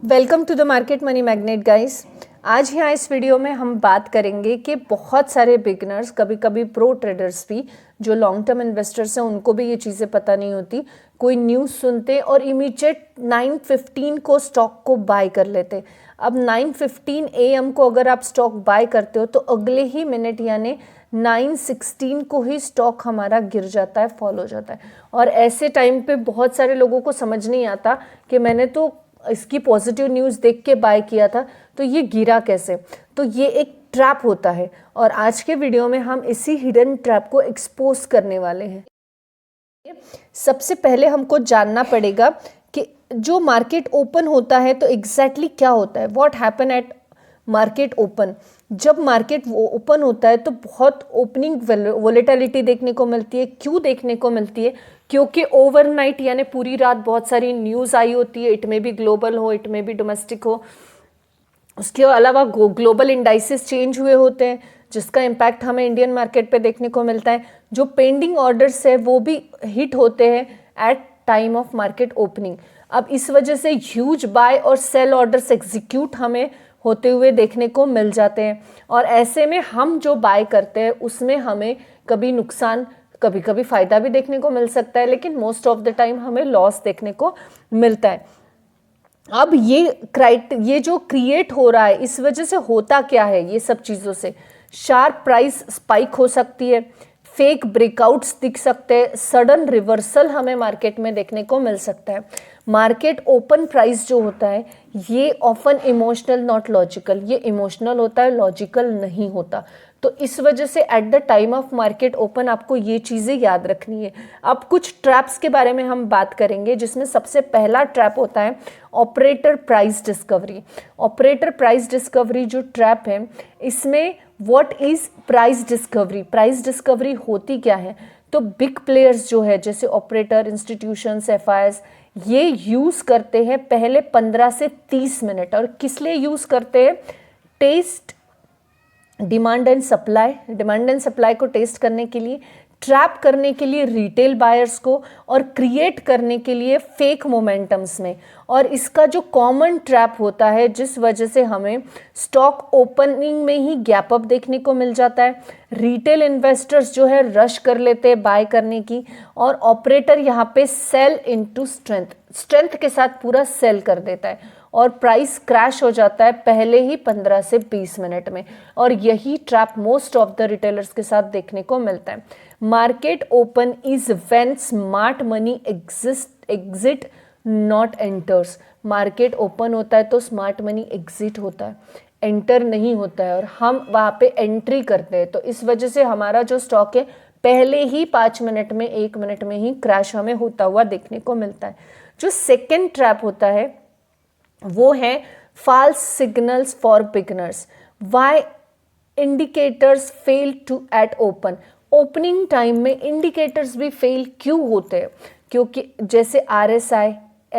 Welcome to the market money magnet guys. आज यहाँ इस वीडियो में हम बात करेंगे कि बहुत सारे बिगनर्स, कभी कभी प्रो ट्रेडर्स भी जो लॉन्ग टर्म इन्वेस्टर्स हैं, उनको भी ये चीज़ें पता नहीं होती। कोई न्यूज़ सुनते और इमीडिएट 9:15 को स्टॉक को बाय कर लेते। अब 9:15 AM को अगर आप स्टॉक बाय करते हो तो अगले ही मिनट यानी 9:16 को ही स्टॉक हमारा गिर जाता है, फॉल हो जाता है। और ऐसे टाइम पे बहुत सारे लोगों को समझ नहीं आता कि मैंने तो इसकी पॉजिटिव न्यूज़ देख के बाय किया था, तो ये गिरा कैसे। तो ये एक ट्रैप होता है और आज के वीडियो में हम इसी हिडन ट्रैप को एक्सपोज करने वाले हैं। सबसे पहले हमको जानना पड़ेगा कि जो मार्केट ओपन होता है तो एग्जैक्टली क्या होता है, what happen at market open. जब मार्केट ओपन होता है तो बहुत ओपनिंग वोलेटिलिटी देखने को मिलती है। क्यों देखने को मिलती है? क्योंकि ओवरनाइट यानी पूरी रात बहुत सारी न्यूज़ आई होती है। इट में भी ग्लोबल हो, इट में भी डोमेस्टिक हो। उसके अलावा ग्लोबल इंडाइसेस चेंज हुए होते हैं, जिसका इम्पैक्ट हमें इंडियन मार्केट पे देखने को मिलता है। जो पेंडिंग ऑर्डर्स है वो भी हिट होते हैं at time of market opening. अब इस वजह से ह्यूज बाय और सेल ऑर्डर्स एग्जीक्यूट हमें होते हुए देखने को मिल जाते हैं। और ऐसे में हम जो बाय करते हैं उसमें हमें कभी नुकसान, कभी कभी फ़ायदा भी देखने को मिल सकता है, लेकिन मोस्ट ऑफ द टाइम हमें लॉस देखने को मिलता है। अब ये जो क्रिएट हो रहा है, इस वजह से होता क्या है, ये सब चीज़ों से शार्प प्राइस स्पाइक हो सकती है, फेक ब्रेकआउट्स दिख सकते हैं, सडन रिवर्सल हमें मार्केट में देखने को मिल सकता है। मार्केट ओपन प्राइस जो होता है ये ऑफन इमोशनल नॉट लॉजिकल, ये इमोशनल होता है, लॉजिकल नहीं होता। तो इस वजह से at the time of market open आपको ये चीज़ें याद रखनी है। अब कुछ ट्रैप्स के बारे में हम बात करेंगे, जिसमें सबसे पहला ट्रैप होता है operator price discovery. Operator price discovery जो ट्रैप है, इसमें what is price discovery, price discovery होती क्या है। तो बिग प्लेयर्स जो है जैसे ऑपरेटर, इंस्टीट्यूशंस, एफआईएस, ये यूज़ करते हैं पहले 15 से 30 मिनट। और किस लिए यूज़ करते हैं? टेस्ट डिमांड एंड सप्लाई को टेस्ट करने के लिए, ट्रैप करने के लिए रिटेल बायर्स को, और क्रिएट करने के लिए फेक मोमेंटम्स में। और इसका जो कॉमन ट्रैप होता है, जिस वजह से हमें स्टॉक ओपनिंग में ही गैप अप देखने को मिल जाता है, रिटेल इन्वेस्टर्स जो है रश कर लेते हैं बाय करने की, और ऑपरेटर यहाँ पे सेल इनटू स्ट्रेंथ के साथ पूरा सेल कर देता है और प्राइस क्रैश हो जाता है पहले ही 15 से 20 मिनट में। और यही trap most of the retailers के साथ देखने को मिलता है। Market open is when smart money exit not enters. Market open होता है तो स्मार्ट मनी एग्जिट होता है, एंटर नहीं होता है, और हम वहाँ पे एंट्री करते हैं। तो इस वजह से हमारा जो स्टॉक है पहले ही 5 मिनट में, 1 मिनट में ही क्रैश हमें होता हुआ देखने को मिलता है। जो सेकेंड ट्रैप होता है वो है false signals for beginners. Why indicators fail to at open. Opening time में इंडिकेटर्स भी फेल क्यों होते हैं? क्योंकि जैसे RSI,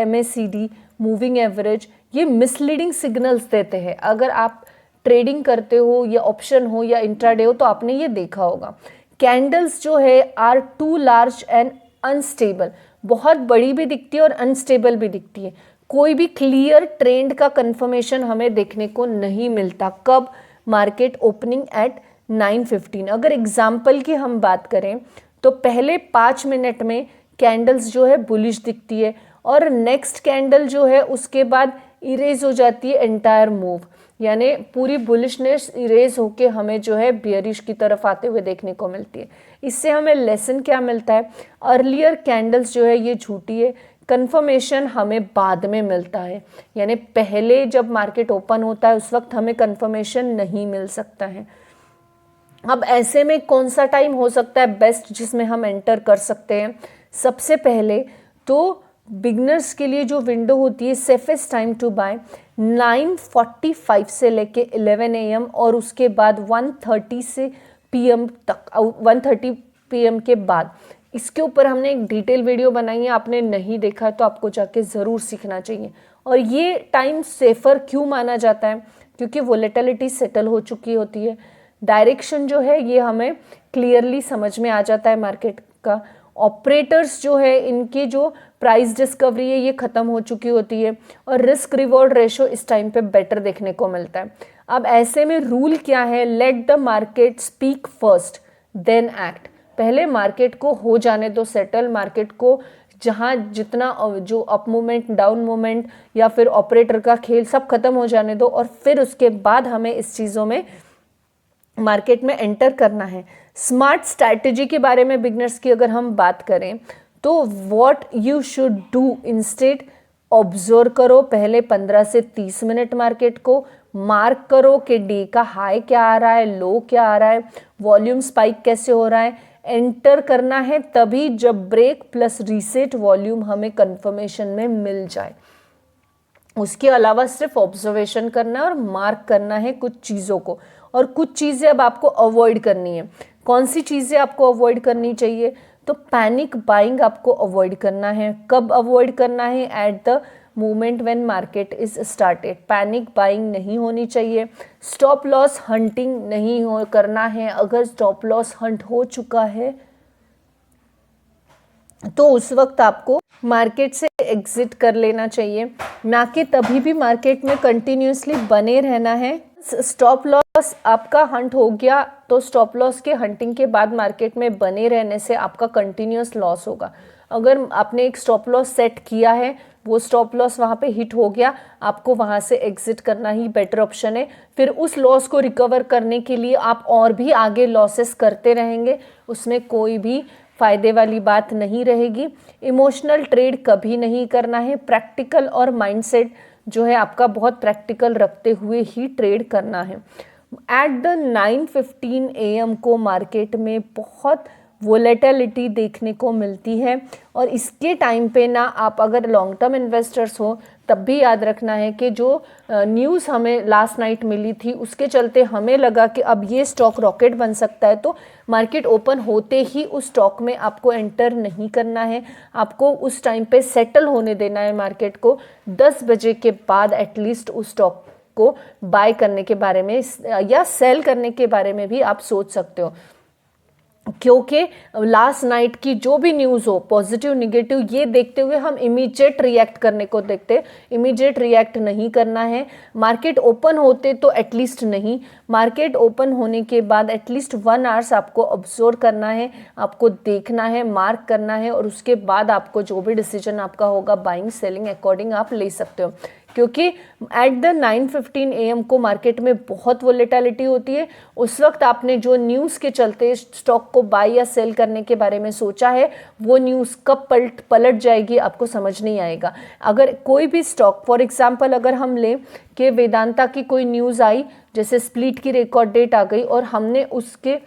MACD, मूविंग एवरेज, ये मिसलीडिंग सिग्नल्स देते हैं। अगर आप ट्रेडिंग करते हो या ऑप्शन हो या इंट्राडे हो तो आपने ये देखा होगा। कैंडल्स जो है are too large and unstable, बहुत बड़ी भी दिखती है और अनस्टेबल भी दिखती है। कोई भी क्लियर ट्रेंड का कंफर्मेशन हमें देखने को नहीं मिलता। कब? Market opening eight 9:15। अगर एग्जाम्पल की हम बात करें तो पहले 5 मिनट में कैंडल्स जो है बुलिश दिखती है, और नेक्स्ट कैंडल जो है उसके बाद इरेज हो जाती है एंटायर मूव, यानी पूरी बुलिशनेस इरेज होके हमें जो है बियरिश की तरफ आते हुए देखने को मिलती है। इससे हमें लेसन क्या मिलता है? अर्लियर कैंडल्स जो है ये झूठी है, कंफर्मेशन हमें बाद में मिलता है। यानी पहले जब मार्केट ओपन होता है उस वक्त हमें कंफर्मेशन नहीं मिल सकता है। अब ऐसे में कौन सा टाइम हो सकता है बेस्ट जिसमें हम एंटर कर सकते हैं? सबसे पहले तो बिगनर्स के लिए जो विंडो होती है, सेफेस्ट टाइम टू बाय 9:45 से लेके 11 AM, और उसके बाद 1:30 PM तक, 1:30 PM के बाद। इसके ऊपर हमने एक डिटेल वीडियो बनाई है, आपने नहीं देखा है तो आपको जाके ज़रूर सीखना चाहिए। और ये टाइम सेफ़र क्यों माना जाता है? क्योंकि वोलेटिलिटी सेटल हो चुकी होती है, डायरेक्शन जो है ये हमें क्लियरली समझ में आ जाता है मार्केट का, ऑपरेटर्स जो है इनकी जो प्राइस डिस्कवरी है ये ख़त्म हो चुकी होती है और रिस्क रिवॉर्ड रेशो इस टाइम पे बेटर देखने को मिलता है। अब ऐसे में रूल क्या है, let the market speak first then act. पहले मार्केट को हो जाने दो सेटल, मार्केट को जहाँ जितना जो अप मूवमेंट डाउन मूवमेंट या फिर ऑपरेटर का खेल सब खत्म हो जाने दो और फिर उसके बाद हमें इस चीज़ों में मार्केट में एंटर करना है। स्मार्ट स्ट्रैटेजी के बारे में बिगनर्स की अगर हम बात करें तो what you should do instead, observe करो पहले 15 से 30 मिनट मार्केट को, मार्क करो कि डे का हाई क्या आ रहा है, लो क्या आ रहा है, वॉल्यूम स्पाइक कैसे हो रहा है, एंटर करना है तभी जब ब्रेक प्लस रीसेट वॉल्यूम हमें कंफर्मेशन में मिल जाए। उसके अलावा सिर्फ ऑब्जर्वेशन करना है और मार्क करना है कुछ चीज़ों को, और कुछ चीज़ें अब आपको अवॉइड करनी है। कौन सी चीज़ें आपको अवॉइड करनी चाहिए, तो पैनिक बाइंग आपको अवॉइड करना है। कब अवॉइड करना है, at the moment when market is started, panic buying नहीं होनी चाहिए। स्टॉप लॉस हंटिंग नहीं करना है, अगर स्टॉप लॉस हंट हो चुका है तो उस वक्त आपको मार्केट से एग्जिट कर लेना चाहिए, ना कि तभी भी मार्केट में कंटिन्यूसली बने रहना है। स्टॉप लॉस आपका हंट हो गया तो स्टॉप लॉस के हंटिंग के बाद मार्केट में बने रहने से आपका कंटिन्यूस लॉस होगा। अगर आपने एक स्टॉप लॉस सेट किया है, वो स्टॉप लॉस वहाँ पे हिट हो गया, आपको वहाँ से एग्जिट करना ही बेटर ऑप्शन है। फिर उस लॉस को रिकवर करने के लिए आप और भी आगे लॉसेस करते रहेंगे, उसमें कोई भी फ़ायदे वाली बात नहीं रहेगी। इमोशनल ट्रेड कभी नहीं करना है, प्रैक्टिकल और माइंडसेट जो है आपका बहुत प्रैक्टिकल रखते हुए ही ट्रेड करना है। एट द 9:15 AM को मार्केट में बहुत वोलेटिलिटी देखने को मिलती है और इसके टाइम पे ना आप अगर लॉन्ग टर्म इन्वेस्टर्स हो तब भी याद रखना है कि जो न्यूज़ हमें लास्ट नाइट मिली थी उसके चलते हमें लगा कि अब ये स्टॉक रॉकेट बन सकता है, तो मार्केट ओपन होते ही उस स्टॉक में आपको एंटर नहीं करना है, आपको उस टाइम पे सेटल होने देना है मार्केट को। 10 बजे के बाद एटलीस्ट उस स्टॉक को बाय करने के बारे में या सेल करने के बारे में भी आप सोच सकते हो, क्योंकि लास्ट नाइट की जो भी न्यूज़ हो पॉजिटिव निगेटिव ये देखते हुए हम इमीडिएट रिएक्ट करने को देखते, इमीडिएट रिएक्ट नहीं करना है। मार्केट ओपन होते तो एटलीस्ट नहीं, मार्केट ओपन होने के बाद एटलीस्ट 1 आवर्स आपको ऑब्जर्व करना है, आपको देखना है, मार्क करना है और उसके बाद आपको जो भी डिसीजन आपका होगा बाइंग सेलिंग अकॉर्डिंग आप ले सकते हो। क्योंकि एट द 9:15 AM को मार्केट में बहुत वोलेटिलिटी होती है, उस वक्त आपने जो न्यूज़ के चलते स्टॉक को बाय या सेल करने के बारे में सोचा है वो न्यूज़ कब पलट जाएगी आपको समझ नहीं आएगा। अगर कोई भी स्टॉक फॉर एग्जांपल अगर हम लें कि वेदांता की कोई न्यूज़ आई, जैसे स्प्लिट की रिकॉर्ड डेट आ गई और हमने उसके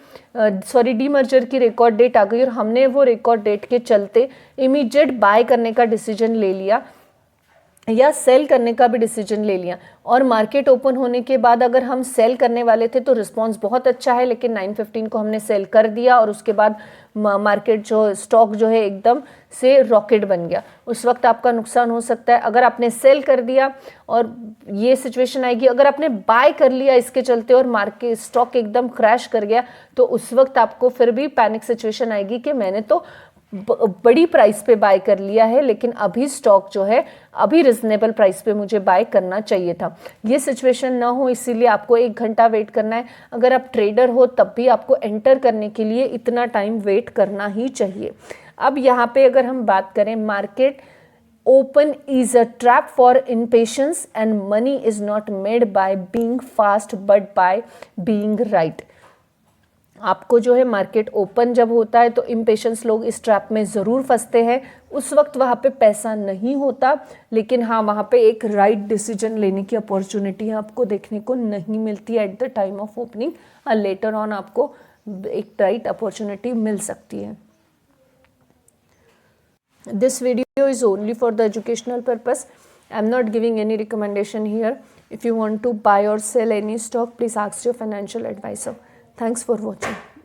डीमर्जर की रिकॉर्ड डेट आ गई और हमने वो रिकॉर्ड डेट के चलते इमीडिएट बाय करने का डिसीजन ले लिया या सेल करने का भी डिसीजन ले लिया, और मार्केट ओपन होने के बाद अगर हम सेल करने वाले थे तो रिस्पांस बहुत अच्छा है, लेकिन 9:15 को हमने सेल कर दिया और उसके बाद मार्केट जो स्टॉक जो है एकदम से रॉकेट बन गया, उस वक्त आपका नुकसान हो सकता है। अगर आपने सेल कर दिया और ये सिचुएशन आएगी, अगर आपने बाय कर लिया इसके चलते और मार्केट स्टॉक एकदम क्रैश कर गया तो उस वक्त आपको फिर भी पैनिक सिचुएशन आएगी कि मैंने तो बड़ी प्राइस पे बाय कर लिया है लेकिन अभी स्टॉक जो है अभी रिजनेबल प्राइस पे मुझे बाय करना चाहिए था। ये सिचुएशन ना हो इसीलिए आपको 1 घंटा वेट करना है। अगर आप ट्रेडर हो तब भी आपको एंटर करने के लिए इतना टाइम वेट करना ही चाहिए। अब यहाँ पे अगर हम बात करें, market open is a trap for impatience and money is not made by being fast but by being right. आपको जो है मार्केट ओपन जब होता है तो इम्पेशंस लोग इस ट्रैप में ज़रूर फंसते हैं, उस वक्त वहाँ पे पैसा नहीं होता, लेकिन हाँ वहाँ पे एक राइट डिसीजन लेने की अपॉर्चुनिटी आपको देखने को नहीं मिलती at the time of opening, और लेटर ऑन आपको एक राइट अपॉर्चुनिटी मिल सकती है। This video is only for the educational purpose. I am not giving any recommendation here. If you want to buy or sell any stock, please ask your financial advisor. Thanks for watching.